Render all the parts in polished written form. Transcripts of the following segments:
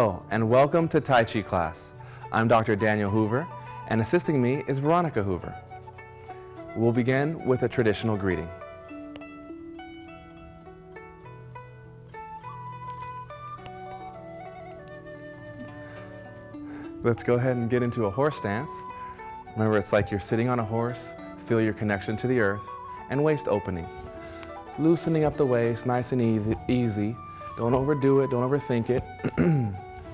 Hello, and welcome to Tai Chi class. I'm Dr. Daniel Hoover, and assisting me is Veronica Hoover. We'll begin with a traditional greeting. Let's go ahead and get into a horse stance. Remember, it's like you're sitting on a horse. Feel your connection to the earth and waist opening. Loosening up the waist, nice and easy. Don't overdo it, don't overthink it.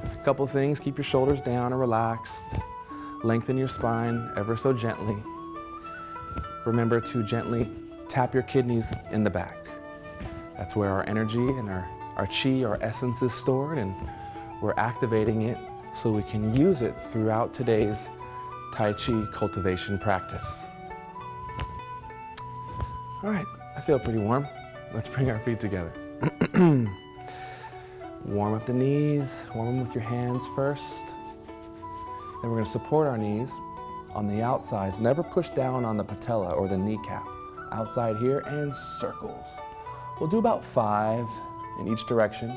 A couple things, keep your shoulders down and relaxed. Lengthen your spine ever so gently. Remember to gently tap your kidneys in the back. That's where our energy and our chi, our essence is stored, and we're activating it so we can use it throughout today's Tai Chi cultivation practice. All right, I feel pretty warm. Let's bring our feet together. Warm up the knees, warm them with your hands first. Then we're going to support our knees on the outsides. Never push down on the patella or the kneecap. Outside here and circles. We'll do about 5 in each direction.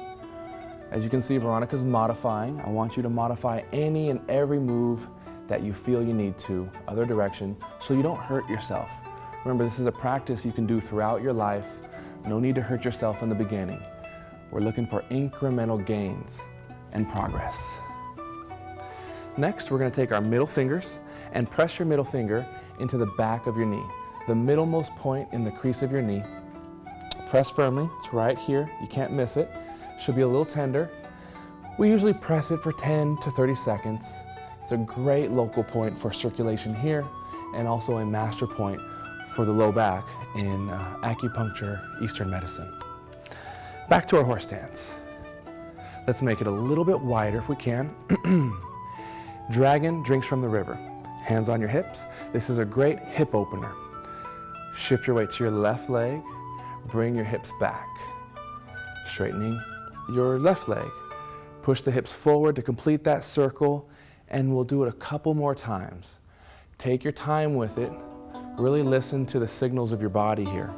As you can see, Veronica's modifying. I want you to modify any and every move that you feel you need to, other direction, so you don't hurt yourself. Remember, this is a practice you can do throughout your life. No need to hurt yourself in the beginning. We're looking for incremental gains and progress. Next, we're going to take our middle fingers and press your middle finger into the back of your knee, the middlemost point in the crease of your knee. Press firmly. It's right here. You can't miss it. Should be a little tender. We usually press it for 10 to 30 seconds. It's a great local point for circulation here and also a master point for the low back in acupuncture, Eastern medicine. Back to our horse stance. Let's make it a little bit wider if we can. Dragon drinks from the river. Hands on your hips. This is a great hip opener. Shift your weight to your left leg. Bring your hips back. Straightening your left leg. Push the hips forward to complete that circle, and we'll do it a couple more times. Take your time with it. Really listen to the signals of your body here.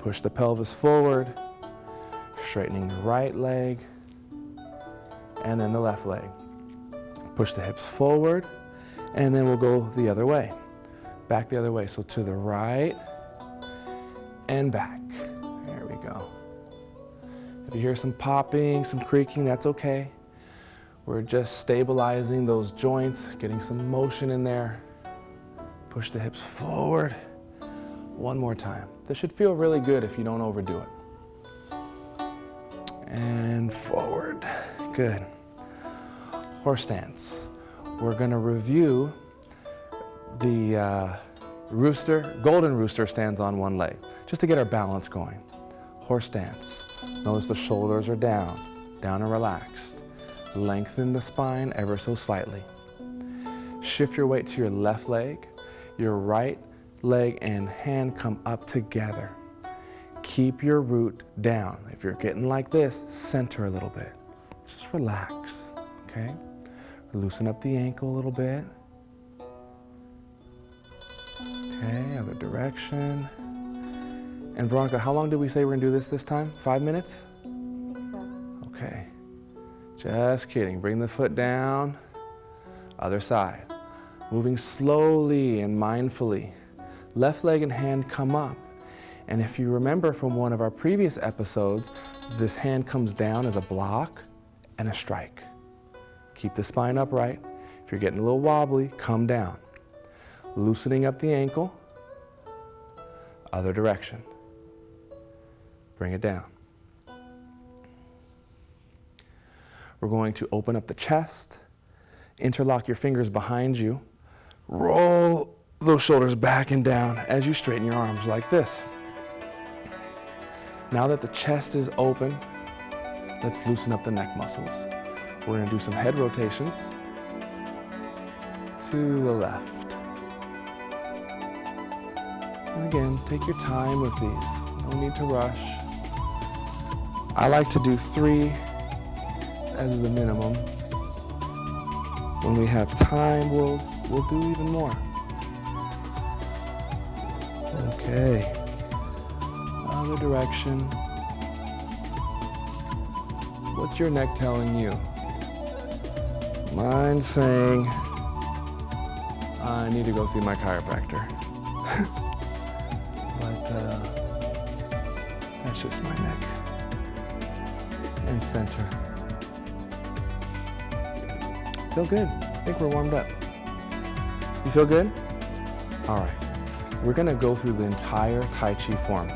Push the pelvis forward. Straightening the right leg, and then the left leg. Push the hips forward, and then we'll go the other way. Back the other way, so to the right and back. There we go. If you hear some popping, some creaking, that's okay. We're just stabilizing those joints, getting some motion in there. Push the hips forward. One more time. This should feel really good if you don't overdo it. And forward. Good. Horse stance. We're going to review the golden rooster stands on one leg, just to get our balance going. Horse stance. Notice the shoulders are down and relaxed. Lengthen the spine ever so slightly. Shift your weight to your left leg. Your right leg and hand come up together. Keep your root down. If you're getting like this, center a little bit. Just relax, okay? Loosen up the ankle a little bit. Okay, other direction. And Veronica, how long did we say we're gonna do this time? 5 minutes? Okay. Just kidding. Bring the foot down. Other side. Moving slowly and mindfully. Left leg and hand come up. And if you remember from one of our previous episodes, this hand comes down as a block and a strike. Keep the spine upright. If you're getting a little wobbly, come down. Loosening up the ankle. Other direction. Bring it down. We're going to open up the chest. Interlock your fingers behind you. Roll those shoulders back and down as you straighten your arms like this. Now that the chest is open, let's loosen up the neck muscles. We're going to do some head rotations to the left. And again, take your time with these. No need to rush. I like to do 3 as the minimum. When we have time, we'll do even more. Okay. Other direction. What's your neck telling you? mind saying, I need to go see my chiropractor. But that's just my neck. And center. Feel good. I think we're warmed up. You feel good? All right. We're gonna go through the entire Tai Chi form.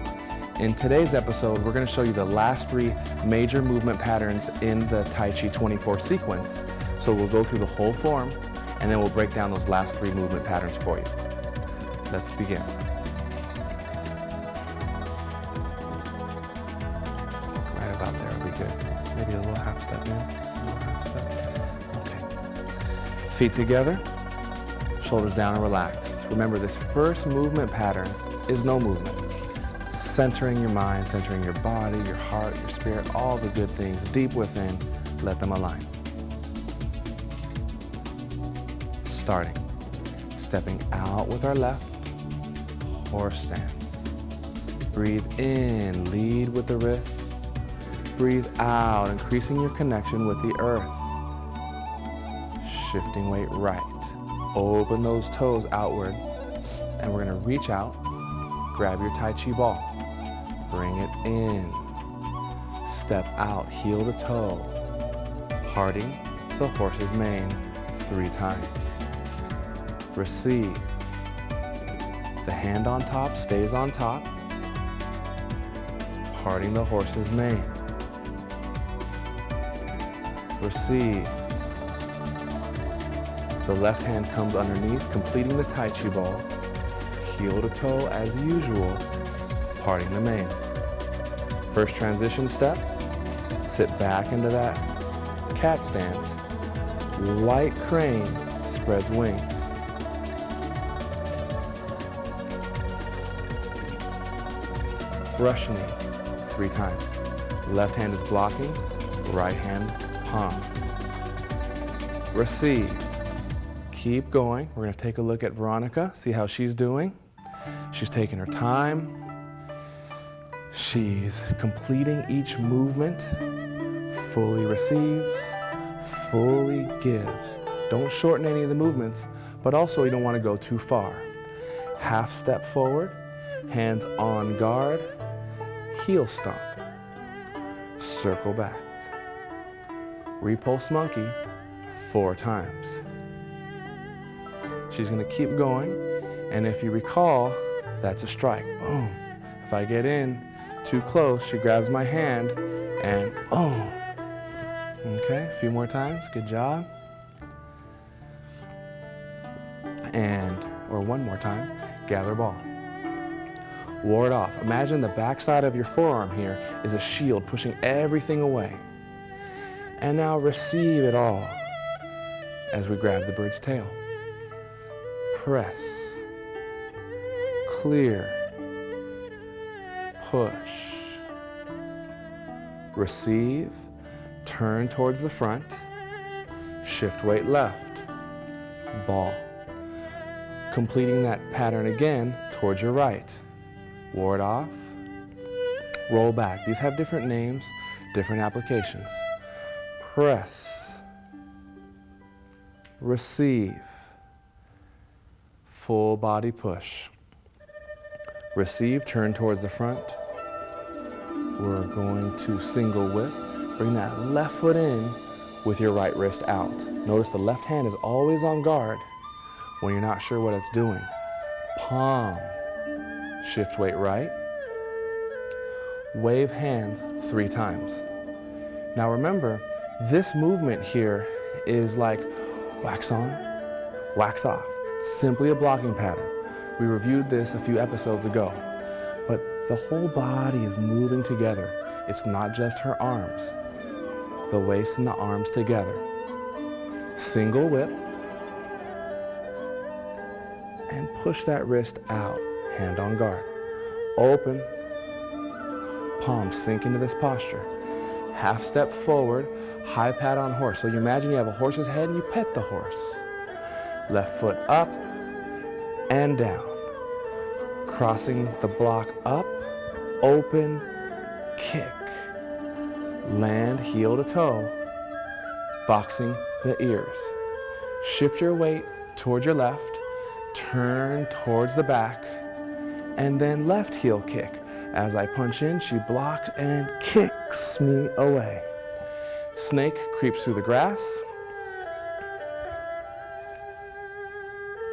In today's episode, we're gonna show you the last 3 major movement patterns in the Tai Chi 24 sequence. So we'll go through the whole form, and then we'll break down those last 3 movement patterns for you. Let's begin. Right about there will be good. Maybe a little half step in, a little half step. Okay. Feet together, shoulders down and relaxed. Remember, this first movement pattern is no movement. Centering your mind, centering your body, your heart, your spirit, all the good things deep within, let them align. Starting, stepping out with our left, horse stance. Breathe in, lead with the wrists. Breathe out, increasing your connection with the earth. Shifting weight right. Open those toes outward, and we're gonna reach out, grab your Tai Chi ball, bring it in, step out, heel to toe, parting the horse's mane 3 times. Receive. The hand on top stays on top, parting the horse's mane. Receive. The left hand comes underneath, completing the Tai Chi ball, heel to toe as usual, parting the mane. First transition step, sit back into that cat stance. Light crane spreads wings. Brush knee 3 times. Left hand is blocking, right hand palm. Receive. Keep going. We're going to take a look at Veronica, see how she's doing. She's taking her time. She's completing each movement, fully receives, fully gives. Don't shorten any of the movements, but also you don't want to go too far. Half step forward, hands on guard, heel stomp, circle back. Repulse monkey 4 times. She's going to keep going, and if you recall, that's a strike. Boom. If I get in too close, she grabs my hand, and boom. Okay, a few more times. Good job. Or one more time, gather ball. Ward off. Imagine the backside of your forearm here is a shield pushing everything away. And now receive it all as we grab the bird's tail. Press, clear, push, receive, turn towards the front, shift weight left, ball. Completing that pattern again towards your right. Ward off, roll back. These have different names, different applications. Press, receive, full body push. Receive, turn towards the front. We're going to single whip. Bring that left foot in with your right wrist out. Notice the left hand is always on guard when you're not sure what it's doing. Palm, shift weight right. Wave hands 3 times. Now remember, this movement here is like wax on, wax off. Simply a blocking pattern. We reviewed this a few episodes ago, but the whole body is moving together. It's not just her arms. The waist and the arms together. Single whip, and push that wrist out, hand on guard. Open, palms sink into this posture. Half step forward, high pat on horse. So you imagine you have a horse's head and you pet the horse. Left foot up and down. Crossing the block up, open, kick. Land heel to toe, boxing the ears. Shift your weight towards your left, turn towards the back, and then left heel kick. As I punch in, she blocks and kicks me away. Snake creeps through the grass.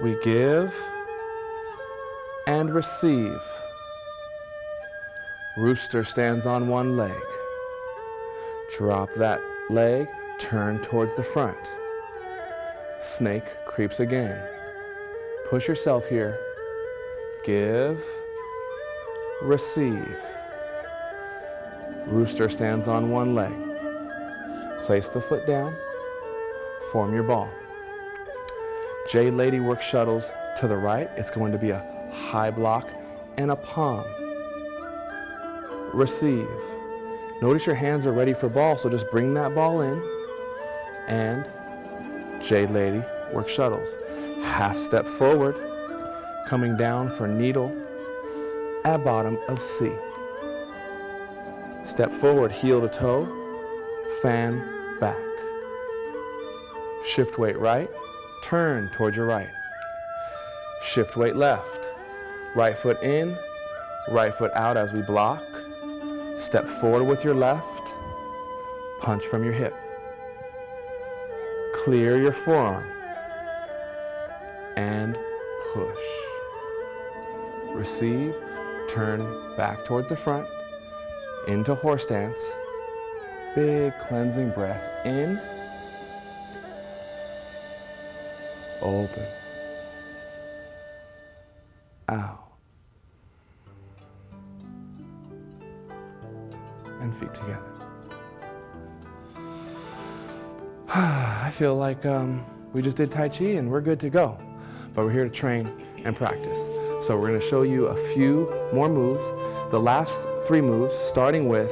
We give and receive. Rooster stands on one leg. Drop that leg, turn towards the front. Snake creeps again. Push yourself here. Give, receive. Rooster stands on one leg. Place the foot down, form your ball. Jade Lady works shuttles to the right. It's going to be a high block and a palm. Receive. Notice your hands are ready for ball, so just bring that ball in, and Jade Lady works shuttles. Half step forward, coming down for needle at bottom of C. Step forward, heel to toe, fan back. Shift weight right, turn towards your right. Shift weight left. Right foot in, right foot out as we block. Step forward with your left, punch from your hip. Clear your forearm and push. Receive, turn back towards the front, into horse stance. Big cleansing breath in, open, out, and feet together. I feel like we just did Tai Chi and we're good to go, but we're here to train and practice. So we're going to show you a few more moves, the last 3 moves, starting with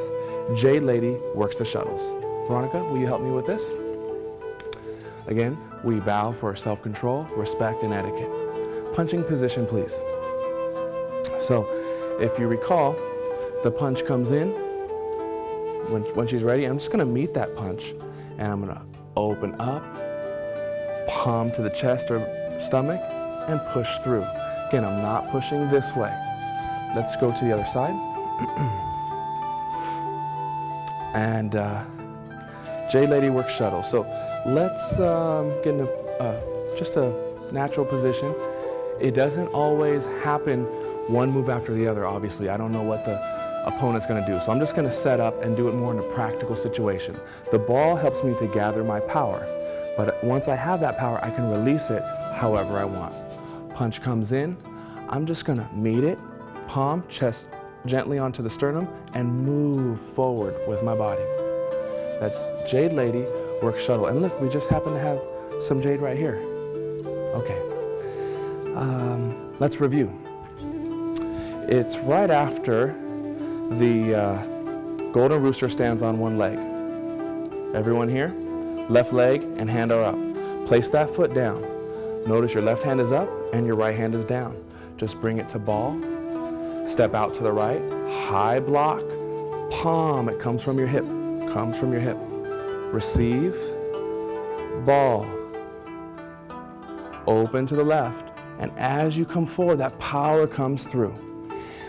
Jade Lady works the shuttles. Veronica, will you help me with this? Again, we bow for self-control, respect, and etiquette. Punching position, please. So if you recall, the punch comes in. When she's ready, I'm just going to meet that punch, and I'm going to open up, palm to the chest or stomach, and push through. Again, I'm not pushing this way. Let's go to the other side. And Jade Lady works shuttle. So let's get into just a natural position. It doesn't always happen one move after the other, obviously. I don't know what the opponent's going to do. So I'm just going to set up and do it more in a practical situation. The ball helps me to gather my power. But once I have that power, I can release it however I want. Punch comes in. I'm just going to meet it, palm, chest gently onto the sternum, and move forward with my body. That's Jade Lady works shuttle. And look, we just happen to have some jade right here. Okay. Let's review. It's right after the golden rooster stands on one leg. Everyone here? Left leg and hand are up. Place that foot down. Notice your left hand is up and your right hand is down. Just bring it to ball. Step out to the right. High block. Palm. It comes from your hip. Comes from your hip. Receive. Ball. Open to the left. And as you come forward, that power comes through.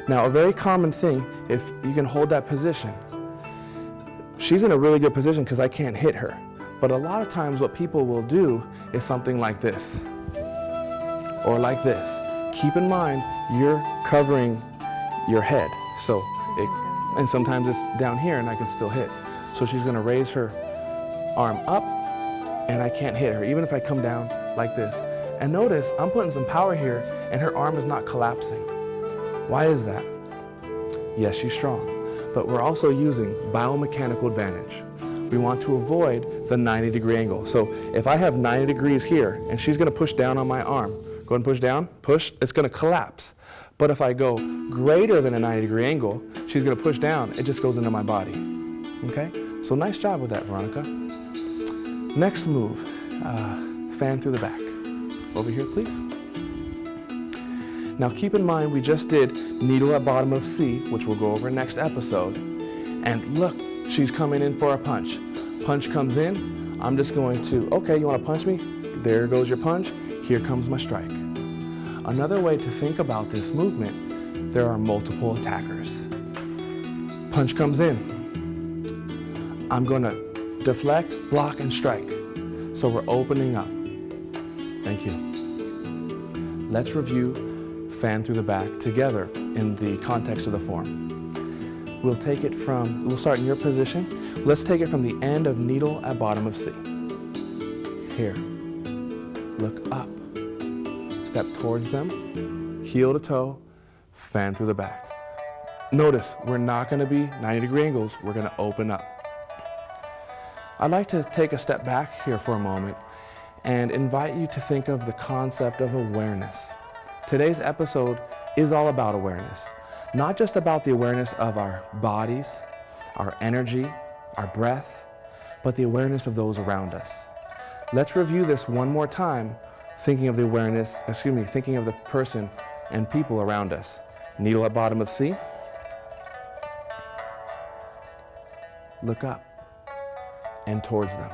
Now, a very common thing, if you can hold that position, she's in a really good position because I can't hit her. But a lot of times what people will do is something like this, or like this. Keep in mind, you're covering your head. And sometimes it's down here and I can still hit. So she's gonna raise her arm up and I can't hit her, even if I come down like this. And notice, I'm putting some power here and her arm is not collapsing. Why is that? Yes, she's strong, but we're also using biomechanical advantage. We want to avoid the 90-degree angle. So if I have 90 degrees here and she's gonna push down on my arm, go ahead and push down, push, it's gonna collapse. But if I go greater than a 90-degree angle, she's gonna push down, it just goes into my body, okay? So nice job with that, Veronica. Next move, fan through the back. Over here, please. Now keep in mind, we just did needle at bottom of C, which we'll go over next episode. And look, she's coming in for a punch. Punch comes in, I'm just going to, okay, you wanna punch me? There goes your punch. Here comes my strike. Another way to think about this movement, there are multiple attackers. Punch comes in. I'm going to deflect, block, and strike. So we're opening up. Thank you. Let's review fan through the back together in the context of the form. We'll start in your position. Let's take it from the end of needle at bottom of C. Here. Look up. Step towards them. Heel to toe. Fan through the back. Notice, we're not going to be 90-degree angles. We're going to open up. I'd like to take a step back here for a moment and invite you to think of the concept of awareness. Today's episode is all about awareness. Not just about the awareness of our bodies, our energy, our breath, but the awareness of those around us. Let's review this one more time, thinking of the person and people around us. Needle at bottom of C. Look up and towards them.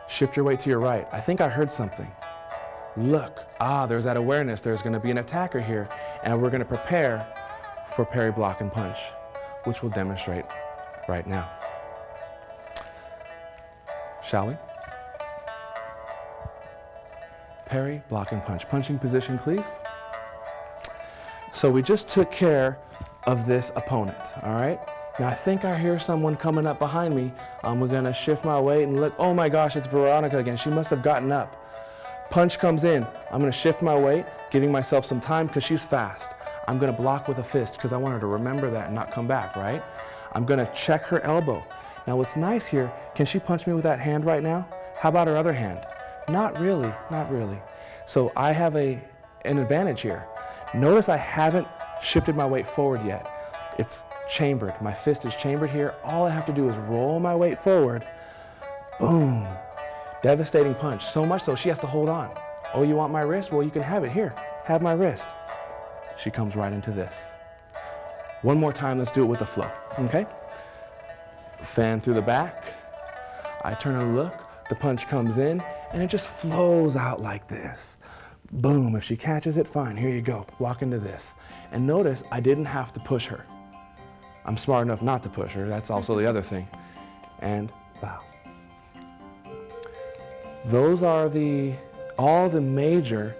Shift your weight to your right. I think I heard something. Look, there's that awareness. There's going to be an attacker here, and we're going to prepare for parry, block, and punch, which we'll demonstrate right now. Shall we? Parry, block, and punch. Punching position, please. So we just took care of this opponent, all right? Now I think I hear someone coming up behind me. We're going to shift my weight and look. Oh my gosh, it's Veronica again. She must have gotten up. Punch comes in. I'm going to shift my weight, giving myself some time because she's fast. I'm going to block with a fist because I want her to remember that and not come back, right? I'm going to check her elbow. Now what's nice here, can she punch me with that hand right now? How about her other hand? Not really, not really. So I have an advantage here. Notice I haven't shifted my weight forward yet. It's chambered. My fist is chambered here. All I have to do is roll my weight forward. Boom. Devastating punch. So much so she has to hold on. Oh, you want my wrist? Well, you can have it. Here, have my wrist. She comes right into this. One more time, let's do it with the flow, okay? Fan through the back. I turn and look. The punch comes in, and it just flows out like this. Boom. If she catches it, fine. Here you go. Walk into this. And notice I didn't have to push her. I'm smart enough not to push her. That's also the other thing. And bow. Those are all the major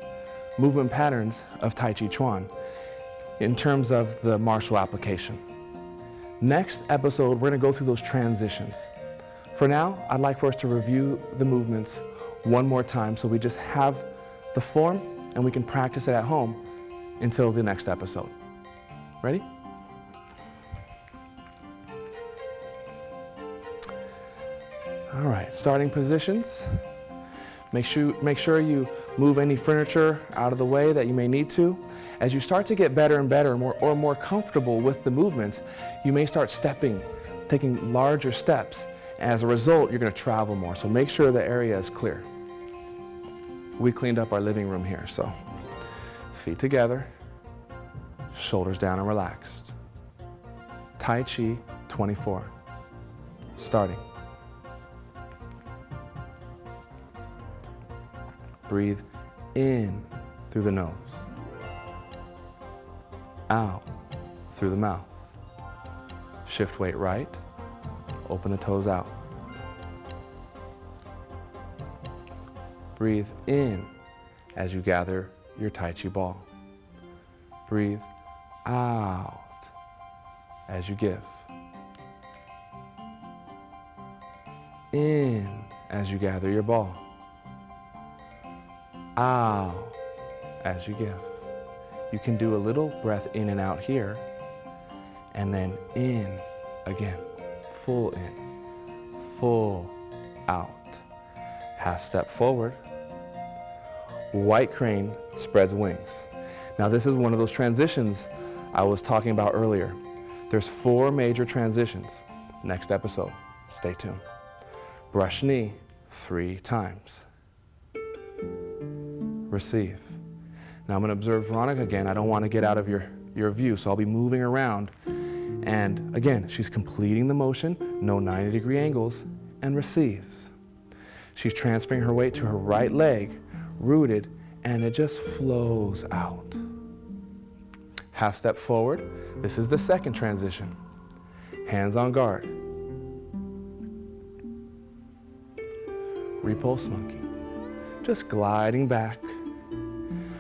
movement patterns of Tai Chi Chuan in terms of the martial application. Next episode, we're going to go through those transitions. For now, I'd like for us to review the movements one more time so we just have the form and we can practice it at home until the next episode. Ready? All right, starting positions. Make sure you move any furniture out of the way that you may need to. As you start to get better and better or more comfortable with the movements, you may start taking larger steps. As a result, you're going to travel more. So make sure the area is clear. We cleaned up our living room here, so feet together, shoulders down and relaxed. Tai Chi 24. Starting. Breathe in through the nose, out through the mouth. Shift weight right, open the toes out. Breathe in as you gather your Tai Chi ball. Breathe out as you give. In as you gather your ball. Out as you give. You can do a little breath in and out here, and then in again. Full in, full out. Half step forward. White crane spreads wings. Now this is one of those transitions I was talking about earlier. There's 4 major transitions. Next episode, stay tuned. Brush knee 3 times. Receive. Now I'm going to observe Veronica again. I don't want to get out of your view, so I'll be moving around. And again, she's completing the motion, no 90-degree angles, and receives. She's transferring her weight to her right leg, rooted, and it just flows out. Half step forward. This is the second transition. Hands on guard. Repulse monkey. Just gliding back.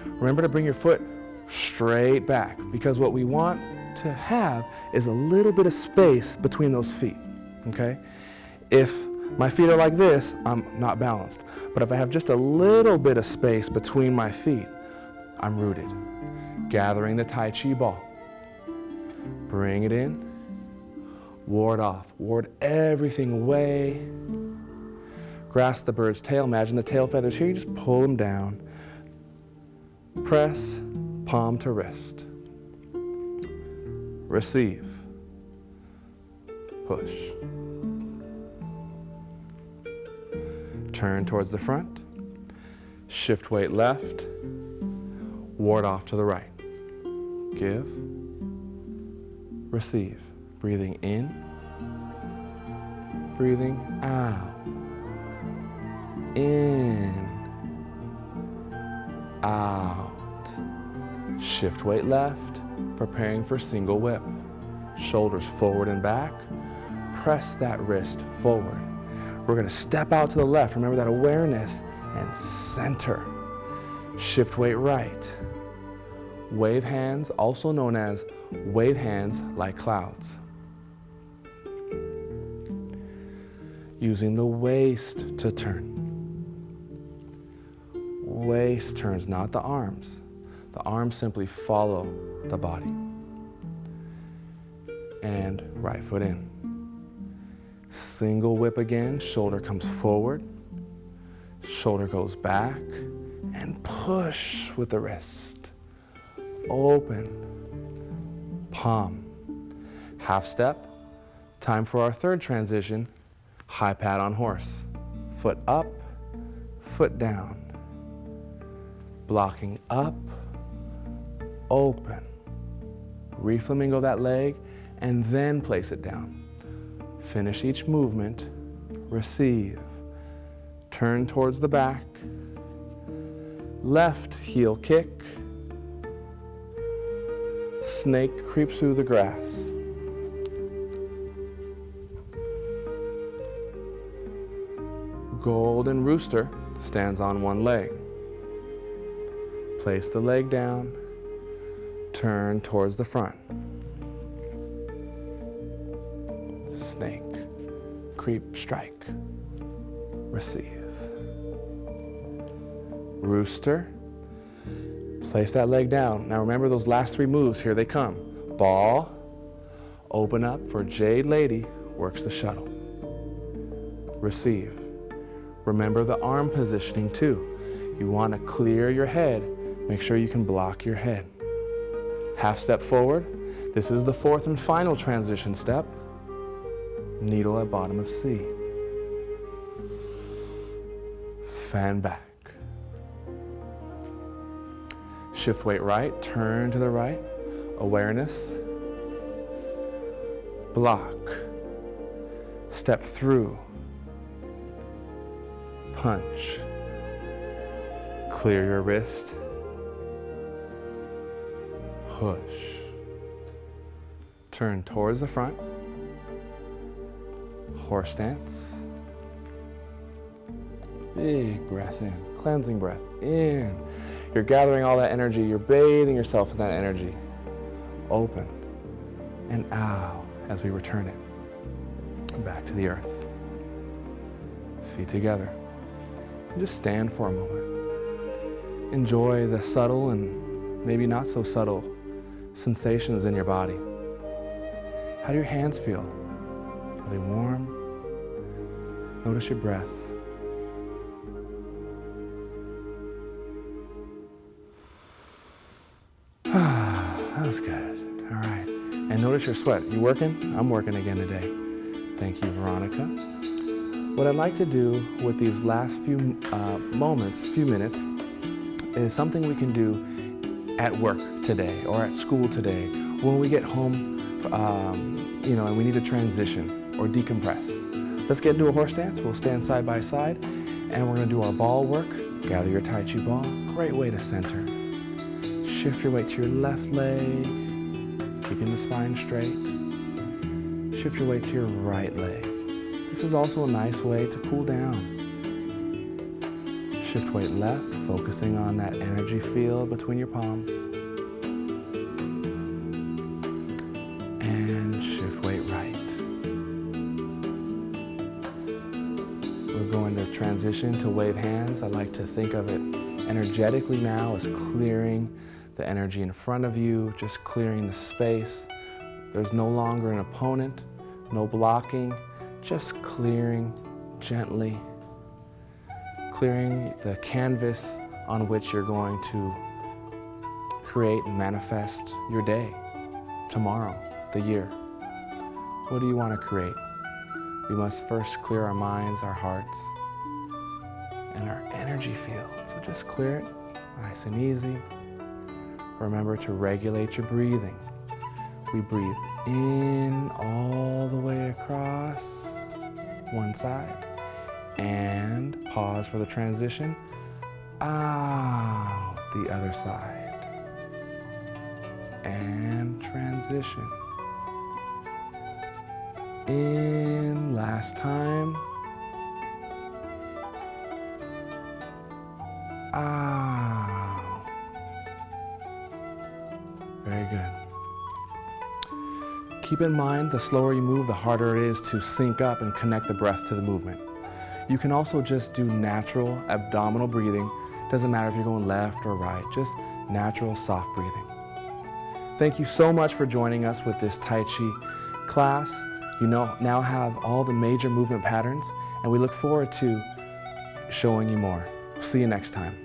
Remember to bring your foot straight back, because what we want to have is a little bit of space between those feet, okay? If my feet are like this, I'm not balanced. But if I have just a little bit of space between my feet, I'm rooted. Gathering the Tai Chi ball. Bring it in. Ward off. Ward everything away. Grasp the bird's tail. Imagine the tail feathers here. You just pull them down. Press, palm to wrist. Receive. Push. Turn towards the front. Shift weight left. Ward off to the right. Give. Receive. Breathing in. Breathing out. In. Out. Shift weight left. Preparing for single whip. Shoulders forward and back. Press that wrist forward. We're going to step out to the left. Remember that awareness and center. Shift weight right. Wave hands, also known as wave hands like clouds. Using the waist to turn. Waist turns, not the arms. The arms simply follow the body. And right foot in. Single whip again, shoulder comes forward, shoulder goes back, and push with the wrist. Open, palm. Half step, time for our third transition, high pat on horse. Foot up, foot down. Blocking up, open. Reflamingo that leg, and then place it down. Finish each movement, receive. Turn towards the back. Left heel kick. Snake creeps through the grass. Golden rooster stands on one leg. Place the leg down. Turn towards the front. Snake, creep, strike, receive. Rooster, place that leg down. Now remember those last three moves, here they come. Ball, open up for Jade Lady, works the shuttle. Receive. Remember the arm positioning too. You want to clear your head, make sure you can block your head. Half step forward. This is the fourth and final transition step. Needle at bottom of C. Fan back. Shift weight right, turn to the right. Awareness. Block. Step through. Punch. Clear your wrist. Push. Turn towards the front. Horse stance. Big breath in, cleansing breath in. You're gathering all that energy, you're bathing yourself in that energy. Open and out as we return it back to the earth. Feet together. And just stand for a moment. Enjoy the subtle and maybe not so subtle sensations in your body. How do your hands feel? Are they warm? Notice your breath. That was good. All right. And notice your sweat. You working? I'm working again today. Thank you, Veronica. What I'd like to do with these last few minutes, is something we can do at work today or at school today when we get home, and we need to transition or decompress. Let's get into a horse stance. We'll stand side by side, and we're gonna do our ball work. Gather your Tai Chi ball. Great way to center. Shift your weight to your left leg, keeping the spine straight. Shift your weight to your right leg. This is also a nice way to cool down. Shift weight left, focusing on that energy field between your palms. And shift weight right. We're going to transition to wave hands. I like to think of it energetically now as clearing the energy in front of you, just clearing the space. There's no longer an opponent, no blocking, just clearing gently, clearing the canvas on which you're going to create and manifest your day, tomorrow, the year. What do you want to create? We must first clear our minds, our hearts, and our energy field. So just clear it, nice and easy. Remember to regulate your breathing. We breathe in all the way across one side, and pause for the transition, out the other side, and transition. In, last time, out. Very good. Keep in mind, the slower you move, the harder it is to sync up and connect the breath to the movement. You can also just do natural abdominal breathing. Doesn't matter if you're going left or right, just natural soft breathing. Thank you so much for joining us with this Tai Chi class. You now have all the major movement patterns, and we look forward to showing you more. See you next time.